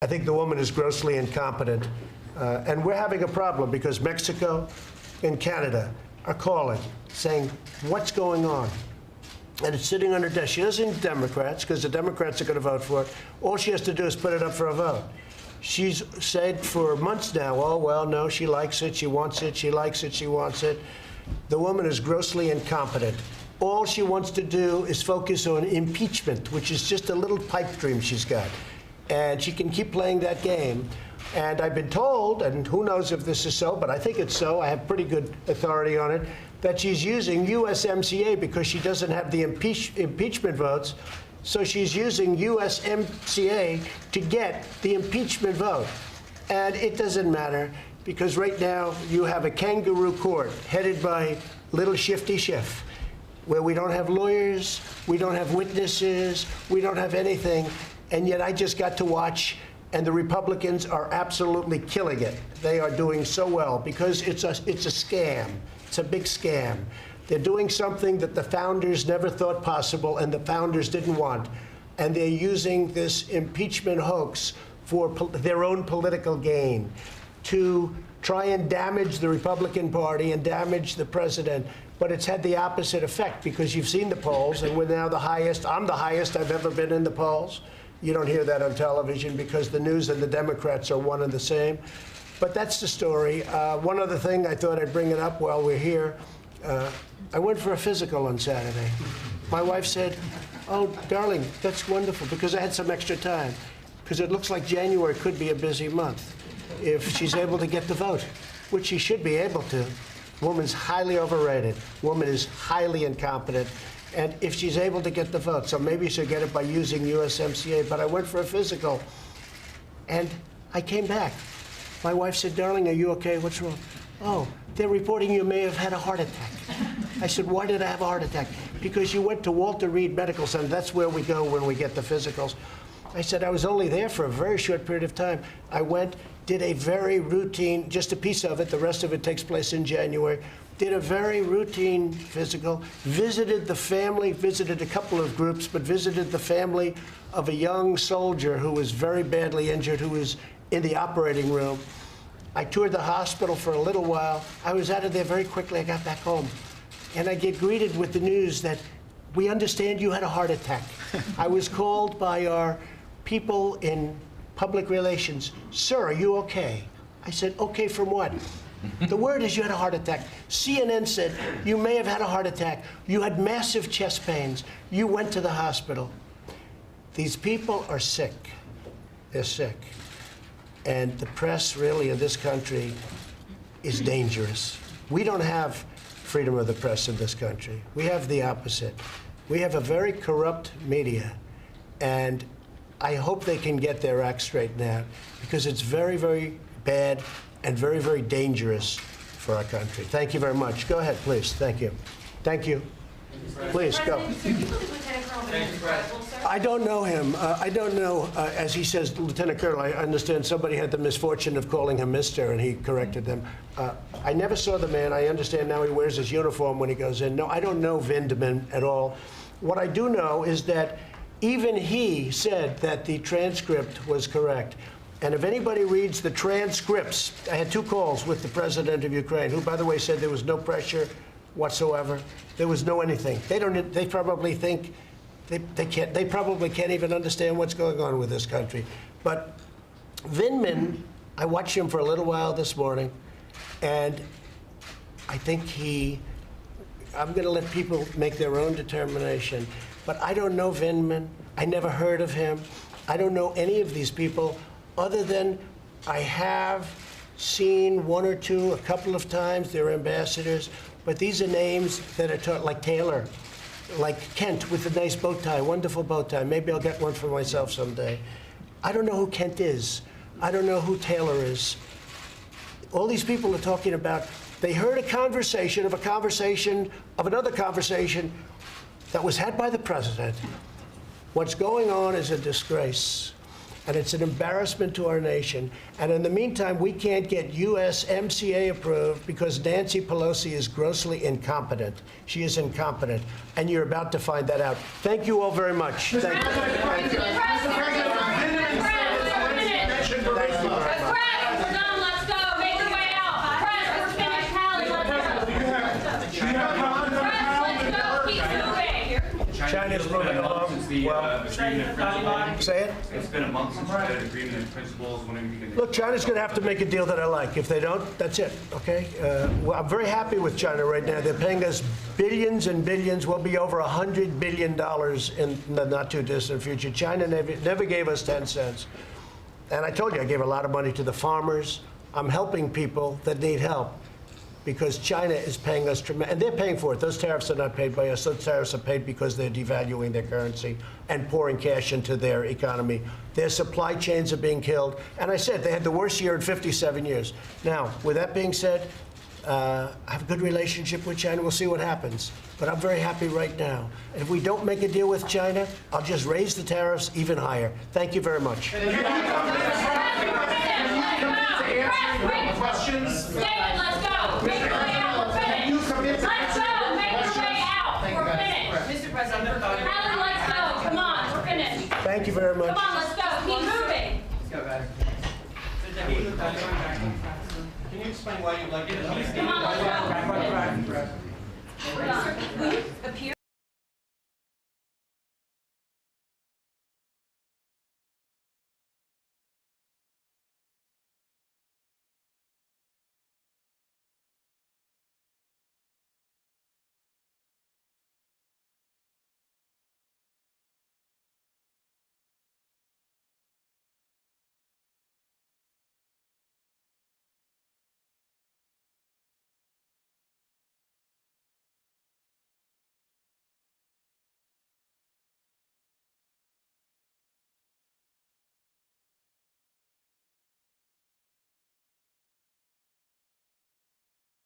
I think the woman is grossly incompetent. And we're having a problem because Mexico and Canada are calling, saying, what's going on? And it's sitting on her desk. She doesn't need Democrats, because the Democrats are going to vote for it. All she has to do is put it up for a vote. She's said for months now, oh, well, no, she likes it, she wants it, she likes it, she wants it. The woman is grossly incompetent. All she wants to do is focus on impeachment, which is just a little pipe dream she's got. And she can keep playing that game. And I've been told, and who knows if this is so, but I think it's so, I have pretty good authority on it, that she's using USMCA because she doesn't have the impeachment votes. So she's using USMCA to get the impeachment vote. And it doesn't matter, because right now you have a kangaroo court headed by little Shifty Schiff, where we don't have lawyers, we don't have witnesses, we don't have anything. And yet I just got to watch, and the Republicans are absolutely killing it. They are doing so well because it's a scam. It's a big scam. They're doing something that the founders never thought possible and the founders didn't want. And they're using this impeachment hoax for their own political gain to try and damage the Republican Party and damage the president. But it's had the opposite effect, because you've seen the polls, and we're now the highest. I'm the highest I've ever been in the polls. You don't hear that on television because the news and the Democrats are one and the same. But that's the story. One other thing, I thought I'd bring it up while we're here. I went for a physical on Saturday. My wife said, oh, darling, that's wonderful, because I had some extra time, because it looks like January could be a busy month if she's able to get the vote, which she should be able to. Woman's highly overrated. Woman is highly incompetent. And if she's able to get the vote, so maybe she'll get it by using USMCA. But I went for a physical, and I came back. My wife said, darling, are you okay? What's wrong? Oh, they're reporting you may have had a heart attack. I said, why did I have a heart attack? Because you went to Walter Reed Medical Center. That's where we go when we get the physicals. I said, I was only there for a very short period of time. I went, did a very routine, just a piece of it, the rest of it takes place in January, did a very routine physical, visited the family, visited a couple of groups, but visited the family of a young soldier who was very badly injured, who was in the operating room. I toured the hospital for a little while. I was out of there very quickly. I got back home. And I get greeted with the news that we understand you had a heart attack. I was called by our people in public relations. Sir, are you okay? I said, okay from what? The word is you had a heart attack. CNN said you may have had a heart attack. You had massive chest pains. You went to the hospital. These people are sick. They're sick. And the press really in this country is dangerous. We don't have freedom of the press in this country. We have the opposite. We have a very corrupt media. And I hope they can get their act straightened out, because it's very, very bad and very, very dangerous for our country. Thank you very much. Go ahead, please. Thank you. Thank you. Please, go. I don't know him. I don't know, as he says, Lieutenant Colonel, I understand somebody had the misfortune of calling him Mr., and he corrected them. I never saw the man. I understand now he wears his uniform when he goes in. No, I don't know Vindman at all. What I do know is that even he said that the transcript was correct. And if anybody reads the transcripts, I had 2 calls with the president of Ukraine, who, by the way, said there was no pressure whatsoever. There was no anything. They probably think they probably can't even understand what's going on with this country. But Vindman, I watched him for a little while this morning, and I think I'm going to let people make their own determination. But I don't know Vindman. I never heard of him. I don't know any of these people, other than I have seen 1 or 2 a couple of times. They're ambassadors. But these are names that are taught, like Taylor, like Kent with a nice bow tie, wonderful bow tie. Maybe I'll get one for myself someday. I don't know who Kent is. I don't know who Taylor is. All these people are talking about, they heard a conversation of another conversation that was had by the president. What's going on is a disgrace, and it's an embarrassment to our nation. And in the meantime, we can't get USMCA approved because Nancy Pelosi is grossly incompetent. She is incompetent, and you're about to find that out. Thank you all very much. Thank you. Say it. It's been a month since we had an agreement in principles. Wondering if you can... Look, China's going to have to make a deal that I like. If they don't, that's it, okay? Well, I'm very happy with China right now. They're paying us billions and billions. We'll be over $100 billion in the not-too-distant future. China never gave us 10 cents. And I told you, I gave a lot of money to the farmers. I'm helping people that need help because China is paying us tremendous, and they're paying for it. Those tariffs are not paid by us. Those tariffs are paid because they're devaluing their currency and pouring cash into their economy. Their supply chains are being killed. And I said they had the worst year in 57 years. Now, with that being said, I have a good relationship with China. We'll see what happens. But I'm very happy right now. And if we don't make a deal with China, I'll just raise the tariffs even higher. Thank you very much. Questions? David, let's go. Make your way out. We're finished. Let's go. Make your way out. We're finished. Mr. President, Helen, let's go. Come on. We're finished. Thank you very much. Come on, let's go. Keep moving. Let's go back. Can you explain why you like it? Come on, let's go. Will you appear?